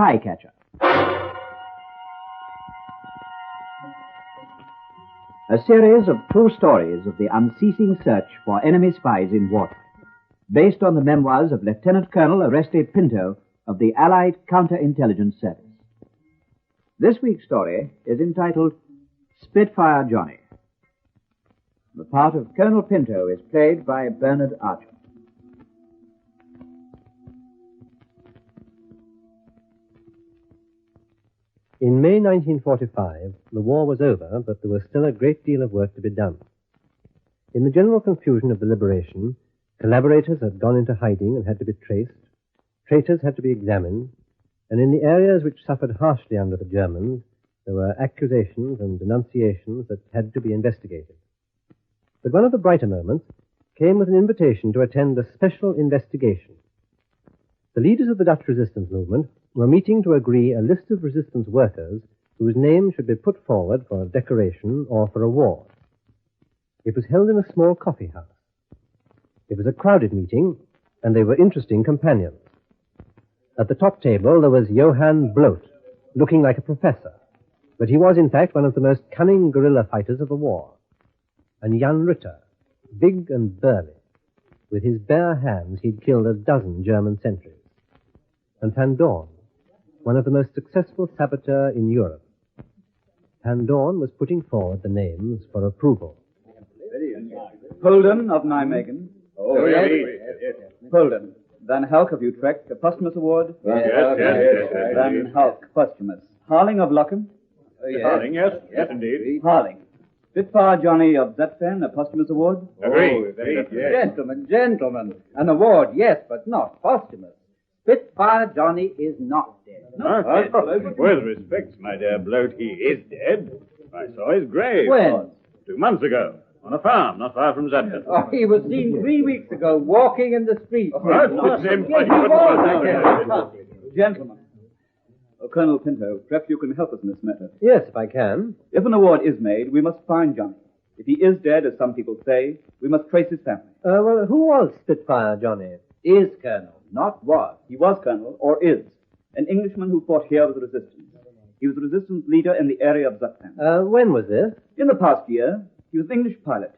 Spycatcher. A series of true stories of the unceasing search for enemy spies in wartime, based on the memoirs of Lieutenant Colonel Oreste Pinto of the Allied Counterintelligence Service. This week's story is entitled Spitfire Johnny. The part of Colonel Pinto is played by Bernard Archer. In May 1945, the war was over, but there was still a great deal of work to be done. In the general confusion of the liberation, collaborators had gone into hiding and had to be traced, traitors had to be examined, and in the areas which suffered harshly under the Germans, there were accusations and denunciations that had to be investigated. But one of the brighter moments came with an invitation to attend a special investigation. The leaders of the Dutch resistance movement were meeting to agree a list of resistance workers whose names should be put forward for a decoration or for award. It was held in a small coffee house. It was a crowded meeting, and they were interesting companions. At the top table there was Johann Bloot, looking like a professor, but he was in fact one of the most cunning guerrilla fighters of the war. And Jan Ritter, big and burly. With his bare hands he'd killed a dozen German sentries. And Van Dorn, one of the most successful saboteurs in Europe. Van Dorn was putting forward the names for approval. Pulden of Nijmegen. Oh, yes. Pulden. Van Hulk of Utrecht, a posthumous award. Yes. Van Hulk, posthumous. Harling of Lockham. Harling, yes, indeed. Harling. Spitfire Johnny of Zutphen, a posthumous award. Agreed. Gentlemen, an award, yes, but not posthumous. Spitfire Johnny is not dead. Not dead. With respect, my dear Bloat, he is dead. I saw his grave. When? 2 months ago, on a farm not far from Zutphen. Oh, he was seen 3 weeks ago walking in the street. What? Gentlemen. Colonel Pinto, perhaps you can help us in this matter. Yes, if I can. If an award is made, we must find Johnny. If he is dead, as some people say, we must trace his family. Well, who was Spitfire Johnny? Is Colonel, not was. He was Colonel, or is, an Englishman who fought here with the resistance. He was the resistance leader in the area of Zutphen. When was this? In the past year, he was an English pilot.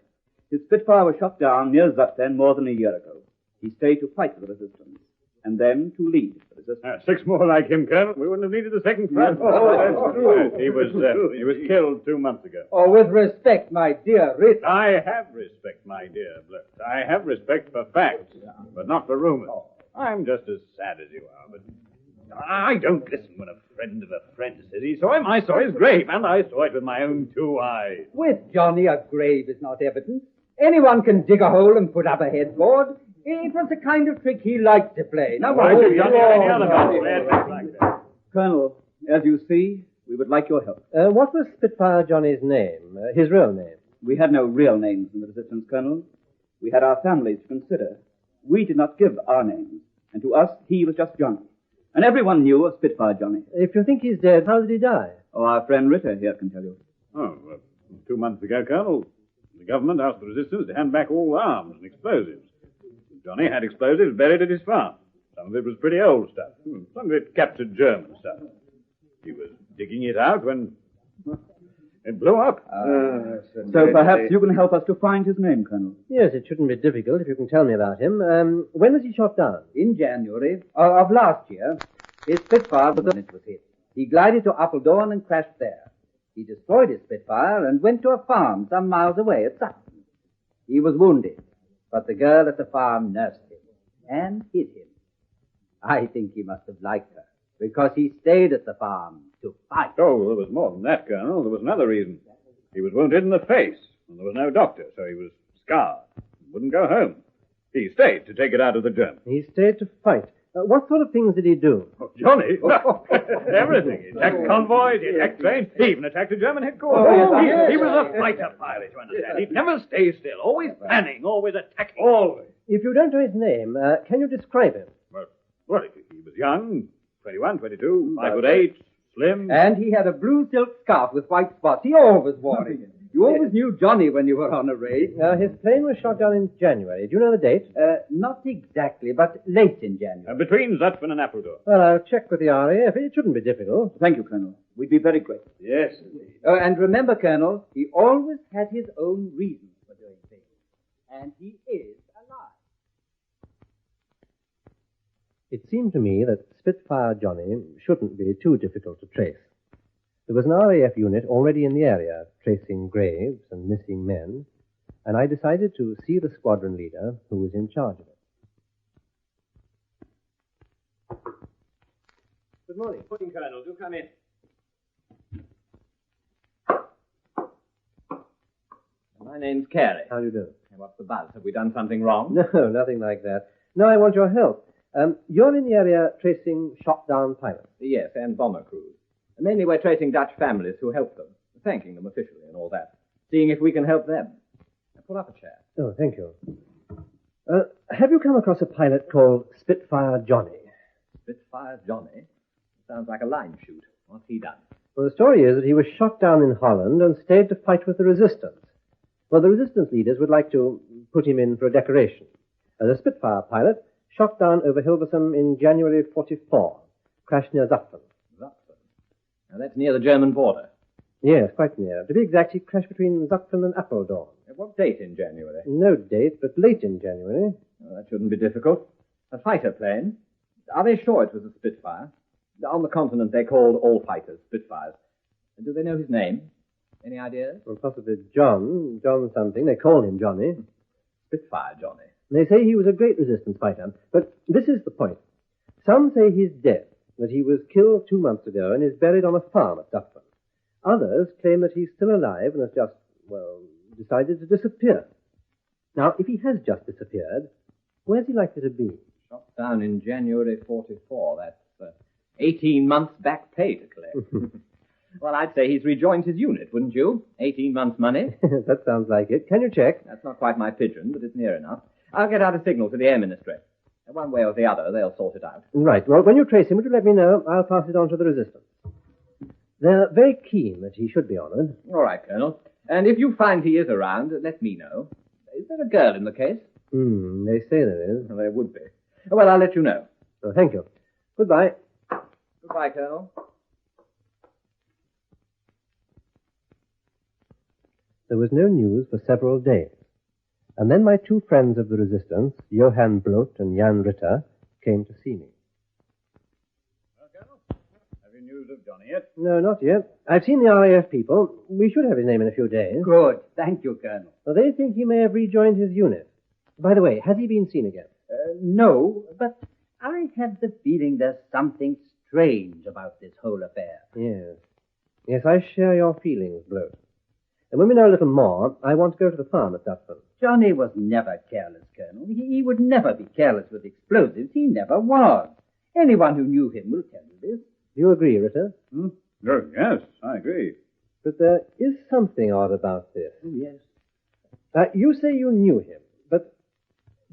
His Spitfire was shot down near Zutphen more than a year ago. He stayed to fight for the resistance, and then to lead the resistance. 6 more like him, Colonel. We wouldn't have needed a second fight. That's true. He was killed 2 months ago. Oh, with respect, my dear Ritter. I have respect, my dear Bloat. I have respect for facts, but not for rumors. I'm just as sad as you are, but I don't listen when a friend of a friend says he saw him. I saw his grave, and I saw it with my own 2 eyes. With Johnny, a grave is not evidence. Anyone can dig a hole and put up a headboard. It was the kind of trick he liked to play. Now, Why should Johnny any other man play a trick like that? Colonel, as you see, we would like your help. What was Spitfire Johnny's name? His real name? We had no real names in the resistance, Colonel. We had our families to consider. We did not give our names, and to us, he was just Johnny. And everyone knew of Spitfire Johnny. If you think he's dead, how did he die? Oh, our friend Ritter here can tell you. 2 months ago, Colonel, the government asked the resistance to hand back all arms and explosives. Johnny had explosives buried at his farm. Some of it was pretty old stuff. Some of it captured German stuff. He was digging it out when it blew up. So perhaps you can help us to find his name, Colonel. Yes, it shouldn't be difficult if you can tell me about him. When was he shot down? In January of last year, his Spitfire was hit. He glided to Apeldoorn and crashed there. He destroyed his Spitfire and went to a farm some miles away at Sutton. He was wounded, but the girl at the farm nursed him and hid him. I think he must have liked her, because he stayed at the farm to fight. Oh, there was more than that, Colonel. There was another reason. He was wounded in the face, and there was no doctor, so he was scarred. He wouldn't go home. He stayed to take it out of the Germans. He stayed to fight. What sort of things did he do? Oh, Johnny? Everything. He attacked convoys, he attacked trains, he even attacked the German headquarters. He was a fighter pilot, you understand. He'd never stay still, always planning, always attacking. Always. If you don't know his name, can you describe him? Well, he was young, 21, 22, 5'8", slim. And he had a blue silk scarf with white spots. He always wore it. You always knew Johnny when you were on a raid. His plane was shot down in January. Do you know the date? Not exactly, but late in January. Between Zutphen and Appledore. Well, I'll check with the RAF. It shouldn't be difficult. Thank you, Colonel. We'd be very grateful. Yes, indeed. And remember, Colonel, he always had his own reasons for doing things. And he is alive. It seemed to me that Spitfire Johnny shouldn't be too difficult to trace. There was an RAF unit already in the area, tracing graves and missing men, and I decided to see the squadron leader who was in charge of it. Good morning. Morning, Colonel. Do come in. My name's Carey. How do you do? What's the buzz? Have we done something wrong? No, nothing like that. No, I want your help. You're in the area tracing shot-down pilots. Yes, and bomber crews. Mainly we're tracing Dutch families who helped them, thanking them officially and all that, seeing if we can help them. Now, pull up a chair. Oh, thank you. Have you come across a pilot called Spitfire Johnny? Spitfire Johnny? Sounds like a line shoot. What's he done? Well, the story is that he was shot down in Holland and stayed to fight with the resistance. Well, the resistance leaders would like to put him in for a decoration. As a Spitfire pilot, shot down over Hilversum in January 44. Crashed near Zutphen. Zutphen? Now, that's near the German border. Yes, quite near. To be exact, he crashed between Zutphen and Appledore. At what date in January? No date, but late in January. Well, that shouldn't be difficult. A fighter plane. Are they sure it was a Spitfire? On the continent, they called all fighters Spitfires. Do they know his name? Any ideas? Well, possibly John something. They call him Johnny. Spitfire Johnny. They say he was a great resistance fighter. But this is the point. Some say he's dead, that he was killed 2 months ago and is buried on a farm at Zutphen. Others claim that he's still alive and has just, decided to disappear. Now, if he has just disappeared, where's he likely to be? Shot down in January 44. That's 18 months back pay to collect. Well, I'd say he's rejoined his unit, wouldn't you? 18 months' money. That sounds like it. Can you check? That's not quite my pigeon, but it's near enough. I'll get out a signal to the Air Ministry. One way or the other, they'll sort it out. Right. Well, when you trace him, would you let me know? I'll pass it on to the resistance. They're very keen that he should be honored. All right, Colonel. And if you find he is around, let me know. Is there a girl in the case? They say there is. Well, there would be. Well, I'll let you know. Oh, thank you. Goodbye. Goodbye, Colonel. There was no news for several days. And then my two friends of the resistance, Johann Bloth and Jan Ritter, came to see me. Well, Colonel, have you news of Johnny yet? No, not yet. I've seen the RAF people. We should have his name in a few days. Good. Thank you, Colonel. Well, they think he may have rejoined his unit. By the way, has he been seen again? No, but I have the feeling there's something strange about this whole affair. Yes. Yes, I share your feelings, Bloth. And when we know a little more, I want to go to the farm at Zutphen. Johnny was never careless, Colonel. He would never be careless with explosives. He never was. Anyone who knew him will tell you this. Do you agree, Ritter? Oh, yes, I agree. But there is something odd about this. Oh, yes. You say you knew him, but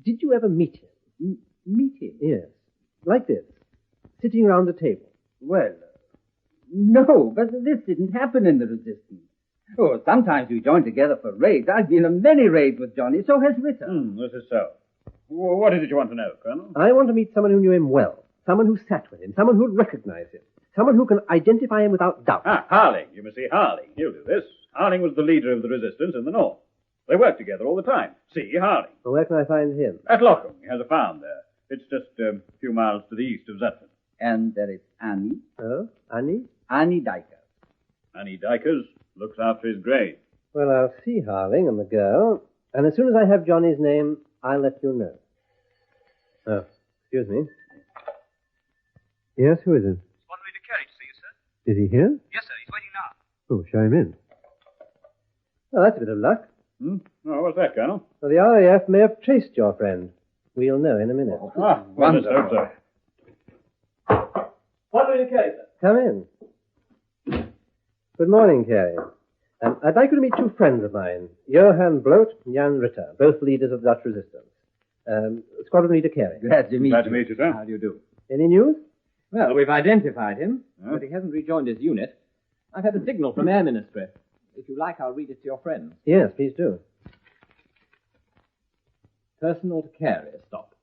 did you ever meet him? Meet him? Yes. Like this. Sitting round a table. Well, no, but this didn't happen in the resistance. Oh, sometimes we join together for raids. I've been on many raids with Johnny, so has Ritter. This is so. What is it you want to know, Colonel? I want to meet someone who knew him well. Someone who sat with him. Someone who'd recognize him. Someone who can identify him without doubt. Harling. You must see Harling. He'll do this. Harling was the leader of the resistance in the north. They worked together all the time. See, Harling. Well, where can I find him? At Lockham. He has a farm there. It's just a few miles to the east of Zutphen. And there is Annie. Oh, Annie? Annie Dyker. Annie Dykers looks after his grave. Well, I'll see Harling and the girl, and as soon as I have Johnny's name, I'll let you know. Oh, excuse me. Yes, who is it? Squadron Leader Carey to see you, sir. Is he here? Yes, sir. He's waiting now. Oh, show him in. Well, that's a bit of luck. Oh, what's that, Colonel? Well, the RAF may have traced your friend. We'll know in a minute. Wonderful. Hope so. Squadron Leader Carey, sir. Come in. Good morning, Carey. I'd like you to meet two friends of mine, Johann Bloth and Jan Ritter, both leaders of the Dutch resistance. Squadron Leader Carey. Glad to meet Glad you. to meet you, sir. How do you do? Any news? Well, we've identified him, but he hasn't rejoined his unit. I've had a signal from Air Ministry. If you like, I'll read it to your friends. Yes, please do. Personal to Carey, stop.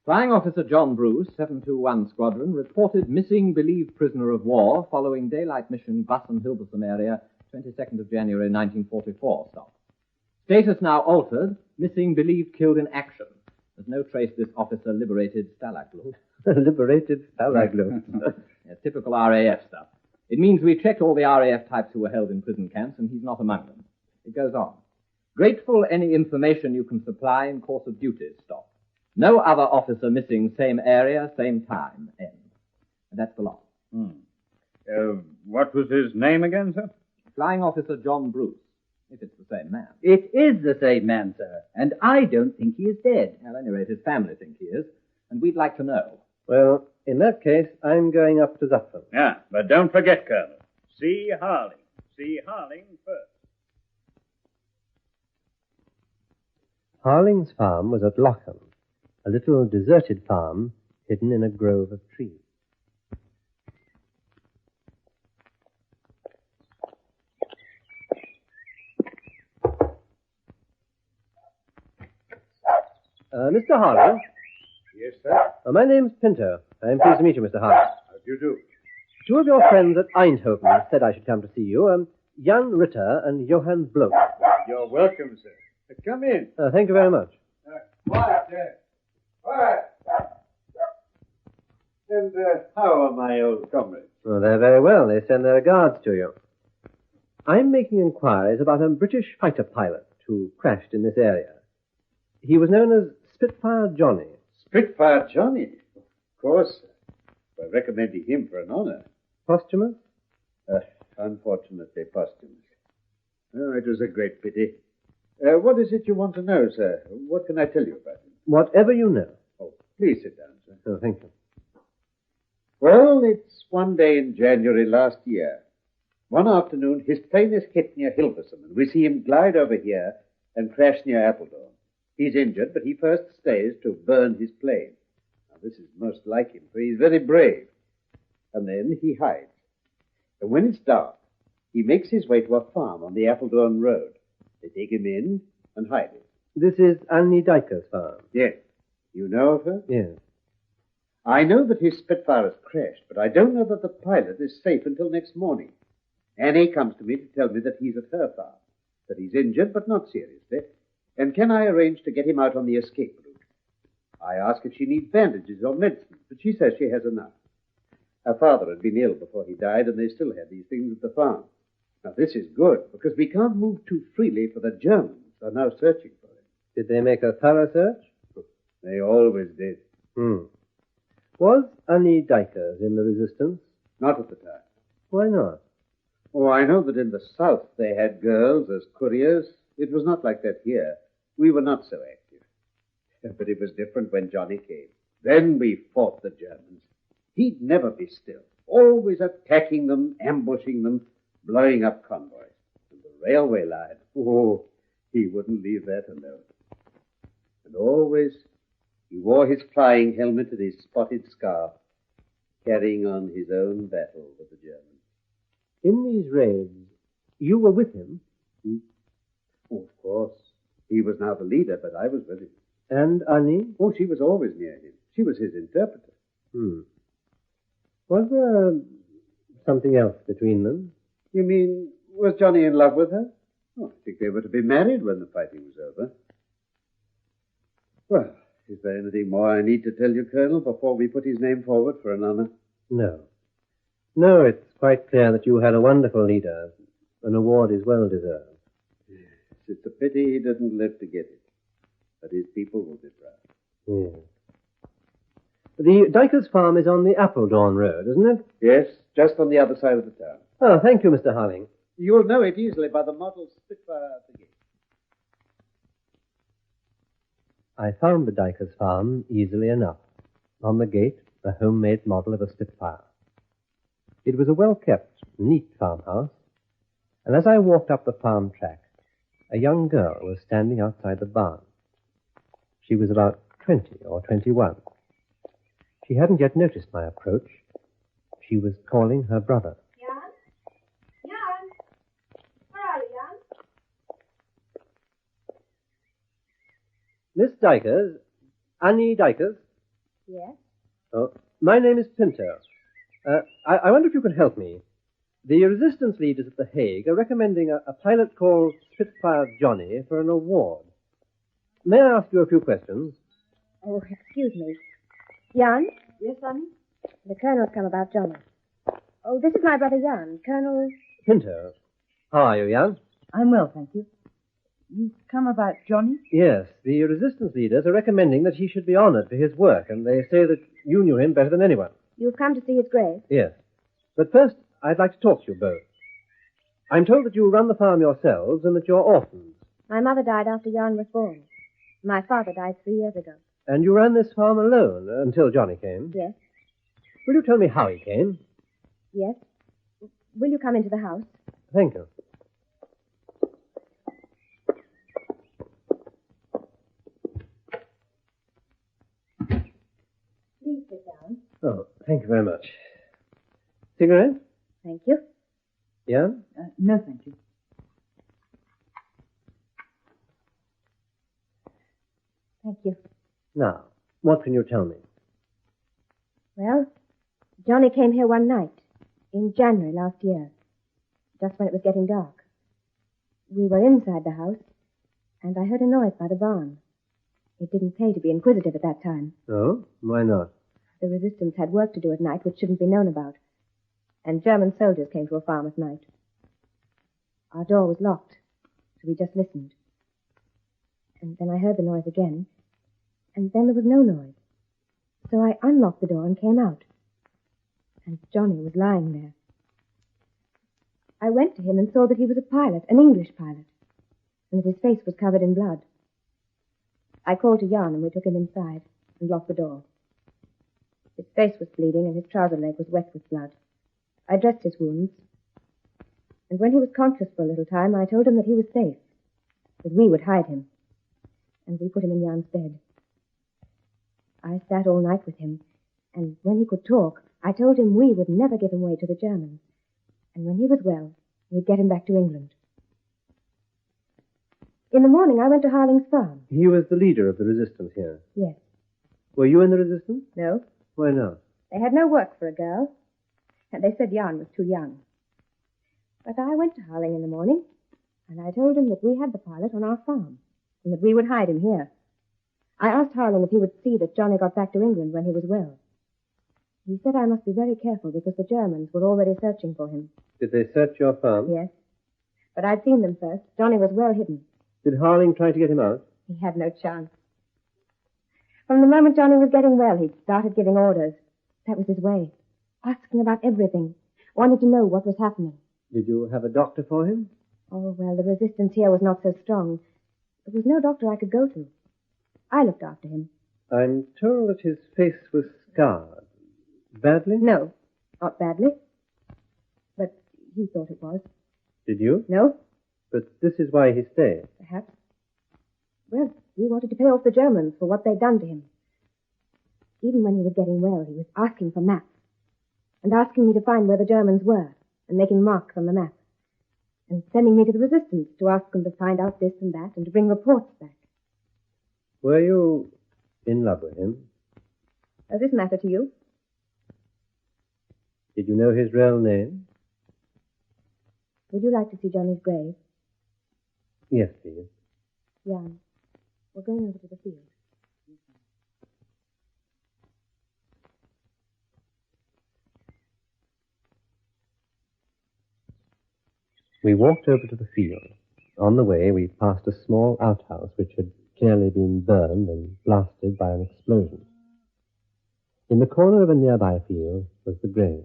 Flying Officer John Bruce, 721 Squadron, reported missing believed prisoner of war following daylight mission Bussen-Hilversum area, 22nd of January 1944, stop. Status now altered, missing believed killed in action. There's no trace this officer liberated Stalagloo. Liberated Stalagloo. Yeah, typical RAF stuff. It means we checked all the RAF types who were held in prison camps, and he's not among them. It goes on. Grateful any information you can supply in course of duty, stop. No other officer missing, same area, same time, end. And that's the lot. What was his name again, sir? Flying Officer John Bruce, if it's the same man. It is the same man, sir, and I don't think he is dead. At any rate, his family think he is, and we'd like to know. Well, in that case, I'm going up to Zutphen. Yeah, but don't forget, Colonel. See Harling. See Harling first. Harling's farm was at Lockham, a little deserted farm hidden in a grove of trees. Mr. Harling? Yes, sir. My name's Pinto. I'm pleased to meet you, Mr. Harling. How do you do? Two of your friends at Eindhoven said I should come to see you, Jan Ritter and Johann Bloch. You're welcome, sir. Come in. Thank you very much. Quiet, sir. Quiet. And how are my old comrades? Well, they're very well. They send their regards to you. I'm making inquiries about a British fighter pilot who crashed in this area. He was known as Spitfire Johnny. Spitfire Johnny? Of course, sir. By recommending him for an honor. Posthumous? Unfortunately posthumous. Oh, it was a great pity. What is it you want to know, sir? What can I tell you about him? Whatever you know. Oh, please sit down, sir. Oh, thank you. Well, it's one day in January last year. One afternoon, his plane is hit near Hilversum, and we see him glide over here and crash near Appledore. He's injured, but he first stays to burn his plane. Now, this is most like him, for he's very brave. And then he hides. And when it's dark, he makes his way to a farm on the Appledorn Road. They take him in and hide him. This is Annie Dyker's farm. Yes. You know of her? Yes. I know that his Spitfire has crashed, but I don't know that the pilot is safe until next morning. Annie comes to me to tell me that he's at her farm, that he's injured, but not seriously, and can I arrange to get him out on the escape route? I ask if she needs bandages or medicine, but she says she has enough. Her father had been ill before he died, and they still had these things at the farm. Now, this is good, because we can't move too freely, for the Germans are now searching for him. Did they make a thorough search? They always did. Was Annie Dykers in the resistance? Not at the time. Why not? Oh, I know that in the South they had girls as couriers. It was not like that here. We were not so active. But it was different when Johnny came. Then we fought the Germans. He'd never be still, always attacking them, ambushing them, blowing up convoys. And the railway line, oh, he wouldn't leave that alone. And always he wore his flying helmet and his spotted scarf, carrying on his own battle with the Germans. In these raids, you were with him? Oh, of course. He was now the leader, but I was with him. And Annie? Oh, she was always near him. She was his interpreter. Was there something else between them? You mean, was Johnny in love with her? Oh, I think they were to be married when the fighting was over. Well, is there anything more I need to tell you, Colonel, before we put his name forward for an honor? No. No, it's quite clear that you had a wonderful leader. An award is well deserved. Yes, it's a pity he didn't live to get it. But his people will be proud. Yes. The Dykers farm is on the Appledorn Road, isn't it? Yes, just on the other side of the town. Oh, thank you, Mr. Harling. You'll know it easily by the model Spitfire at the gate. I found the Dykers farm easily enough. On the gate, a homemade model of a Spitfire. It was a well-kept, neat farmhouse, and as I walked up the farm track, a young girl was standing outside the barn. She was about 20 or 21. She hadn't yet noticed my approach. She was calling her brother. Jan? Jan? Where are you, Miss Dykers, Annie Dykers. Yes? Oh, my name is Pinto. I wonder if you could help me. The resistance leaders at The Hague are recommending a pilot called Spitfire Johnny for an award. May I ask you a few questions? Oh, excuse me. Jan? Yes, Annie? The Colonel's come about Johnny. Oh, this is my brother Jan, Colonel... Pinto. How are you, Jan? I'm well, thank you. You've come about Johnny? Yes, the resistance leaders are recommending that he should be honored for his work, and they say that you knew him better than anyone. You've come to see his grave? Yes. But first, I'd like to talk to you both. I'm told that you run the farm yourselves and that you're orphans. My mother died after Jan was born. My father died 3 years ago. And you ran this farm alone until Johnny came? Yes. Will you tell me how he came? Yes. Will you come into the house? Thank you. Please sit down. Oh, thank you very much. Cigarette? Thank you. Jan? No, thank you. Thank you. Now, what can you tell me? Well, Johnny came here one night, in January last year, just when it was getting dark. We were inside the house, and I heard a noise by the barn. It didn't pay to be inquisitive at that time. Oh? Why not? The resistance had work to do at night which shouldn't be known about. And German soldiers came to a farm at night. Our door was locked, so we just listened. And then I heard the noise again, and then there was no noise. So I unlocked the door and came out. And Johnny was lying there. I went to him and saw that he was a pilot, an English pilot, and that his face was covered in blood. I called to Jan and we took him inside and locked the door. His face was bleeding and his trouser leg was wet with blood. I dressed his wounds, and when he was conscious for a little time, I told him that he was safe, that we would hide him, and we put him in Jan's bed. I sat all night with him, and when he could talk, I told him we would never give him away to the Germans, and when he was well, we'd get him back to England. In the morning, I went to Harling's farm. He was the leader of the resistance here. Yes. Were you in the resistance? No. Why not? They had no work for a girl, and they said Jan was too young. But I went to Harling in the morning, and I told him that we had the pilot on our farm, and that we would hide him here. I asked Harling if he would see that Johnny got back to England when he was well. He said I must be very careful because the Germans were already searching for him. Did they search your farm? Yes. But I'd seen them first. Johnny was well hidden. Did Harling try to get him out? He had no chance. From the moment Johnny was getting well, he started giving orders. That was his way. Asking about everything. Wanted to know what was happening. Did you have a doctor for him? Oh, well, the resistance here was not so strong. There was no doctor I could go to. I looked after him. I'm told that his face was scarred. Badly? No, not badly. But he thought it was. Did you? No, But this is why he stayed. perhaps. Well, he wanted to pay off the Germans for what they'd done to him. Even when he was getting well, he was asking for maps. And asking me to find where the Germans were, and making marks on the map. And sending me to the resistance to ask them to find out this and that, and to bring reports back. Were you in love with him? Does this matter to you? Did you know his real name? Would you like to see Johnny's grave? Yes, please. Jan, we're going over to the field. We walked over to the field. On the way, we passed a small outhouse which had clearly been burned and blasted by an explosion. In the corner of a nearby field was the grave.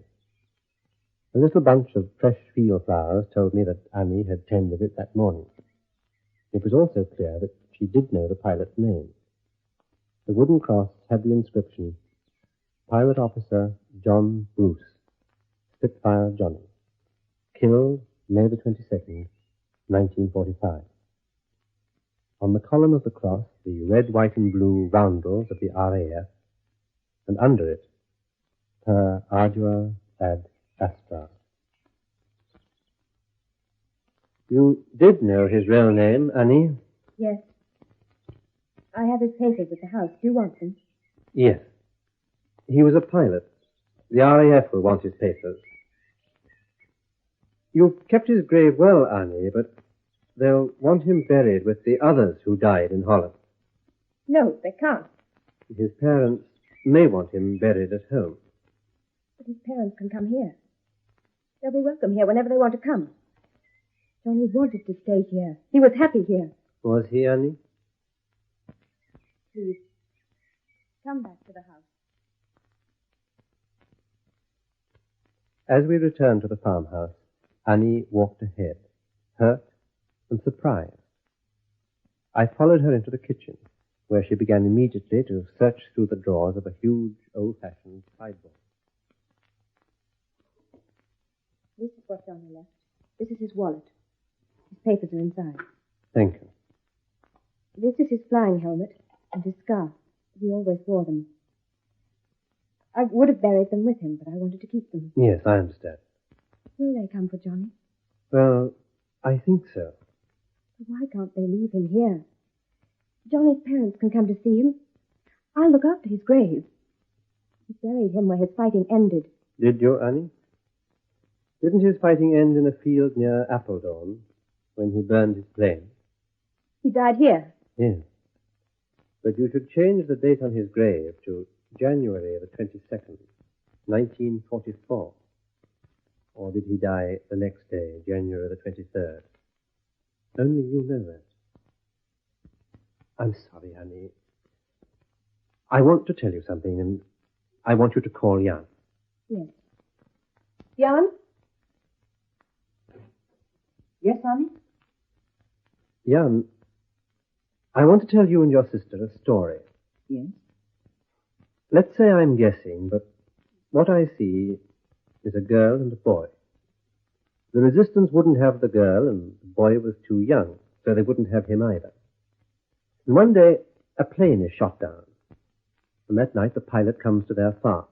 A little bunch of fresh field flowers told me that Annie had tended it that morning. It was also clear that she did know the pilot's name. The wooden cross had the inscription, Pilot Officer John Bruce, Spitfire Johnny, killed May the 22nd, 1945. On the column of the cross, the red, white, and blue roundels of the RAF, and under it, Per Ardua ad Astra. You did know his real name, Annie? Yes. I have his papers at the house. Do you want them? Yes. He was a pilot. The RAF will want his papers. You've kept his grave well, Annie, but they'll want him buried with the others who died in Holland. No, they can't. His parents may want him buried at home. But his parents can come here. They'll be welcome here whenever they want to come. Johnny wanted to stay here. He was happy here. Was he, Annie? Please, come back to the house. As we returned to the farmhouse, Annie walked ahead, hurt and surprised. I followed her into the kitchen, where she began immediately to search through the drawers of a huge, old-fashioned sideboard. This is what Johnny left. This is his wallet. His papers are inside. Thank you. This is his flying helmet and his scarf. He always wore them. I would have buried them with him, but I wanted to keep them. Yes, I understand. Will they come for Johnny? Well, I think so. But why can't they leave him here? Johnny's parents can come to see him. I'll look after his grave. We buried him where his fighting ended. Did you, Annie? Didn't his fighting end in a field near Appledorn when he burned his plane? He died here. Yes. But you should change the date on his grave to January the 22nd, 1944. Or did he die the next day, January the 23rd? Only you know that. I'm sorry, Annie. I want to tell you something, and I want you to call Jan. Yes. Jan? Yes, honey? Jan, I want to tell you and your sister a story. Yes. Let's say I'm guessing, but what I see is a girl and a boy. The resistance wouldn't have the girl, and the boy was too young, so they wouldn't have him either. And one day, a plane is shot down. And that night, the pilot comes to their farm.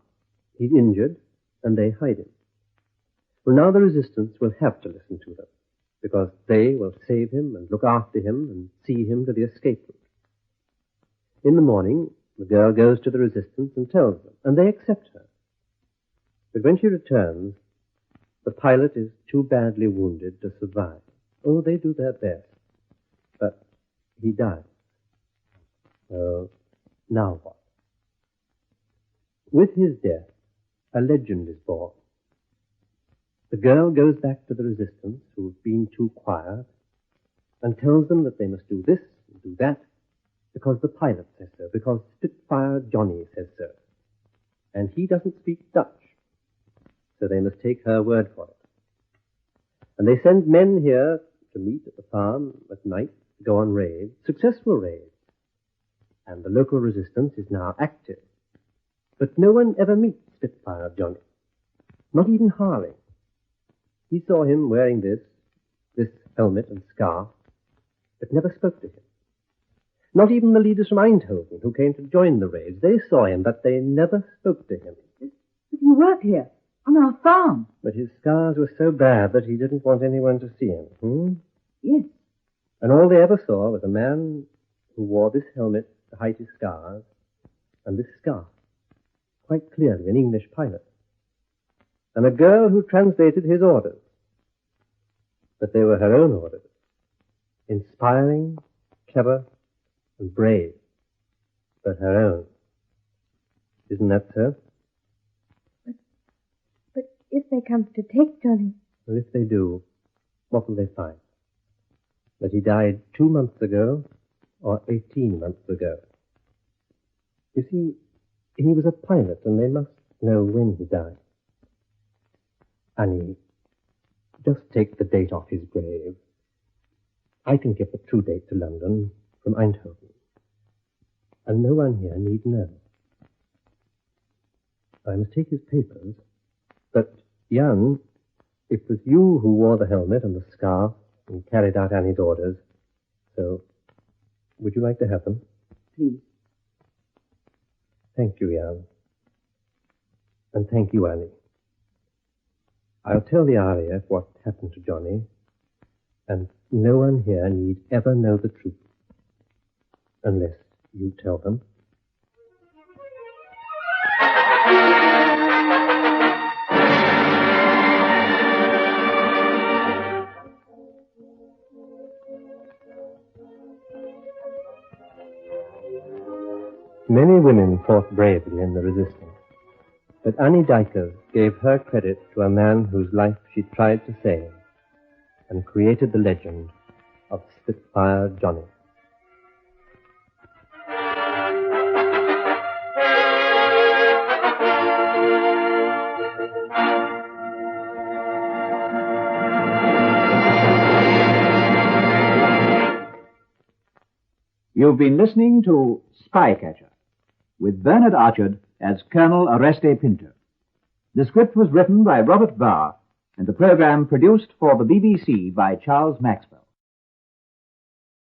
He's injured, and they hide him. Well, now the resistance will have to listen to them, because they will save him and look after him and see him to the escape route. In the morning, the girl goes to the resistance and tells them, and they accept her. But when she returns, the pilot is too badly wounded to survive. Oh, they do their best. But he dies. Oh, now what? With his death, a legend is born. The girl goes back to the resistance, who've been too quiet, and tells them that they must do this and do that, because the pilot says so, because Spitfire Johnny says so. And he doesn't speak Dutch, so they must take her word for it. And they send men here to meet at the farm at night, to go on raids, successful raids. And the local resistance is now active. But no one ever meets Spitfire Johnny, not even Harley. He saw him wearing this helmet and scarf, but never spoke to him. Not even the leaders from Eindhoven, who came to join the raids. They saw him, but they never spoke to him. But you work here, on our farm. But his scars were so bad that he didn't want anyone to see him. Yes. And all they ever saw was a man who wore this helmet to hide his scars, and this scarf. Quite clearly an English pilot. And a girl who translated his orders. But they were her own orders. Inspiring, clever, and brave. But her own. Isn't that so? But if they come to take Johnny... Well, if they do, what will they find? That he died 2 months ago, or 18 months ago? You see, he was a pilot, and they must know when he died. Annie, just take the date off his grave. I can get the true date to London from Eindhoven. And no one here need know. I must take his papers. But, Jan, it was you who wore the helmet and the scarf and carried out Annie's orders. So, would you like to have them? Please. Thank you, Jan. And thank you, Annie. I'll tell the RAF what happened to Johnny, and no one here need ever know the truth, unless You tell them. Many women fought bravely in the resistance, but Annie Dykers gave her credit to a man whose life she tried to save and created the legend of Spitfire Johnny. You've been listening to Spycatcher, with Bernard Archard as Colonel Oreste Pinto. The script was written by Robert Barr, and the program produced for the BBC by Charles Maxwell.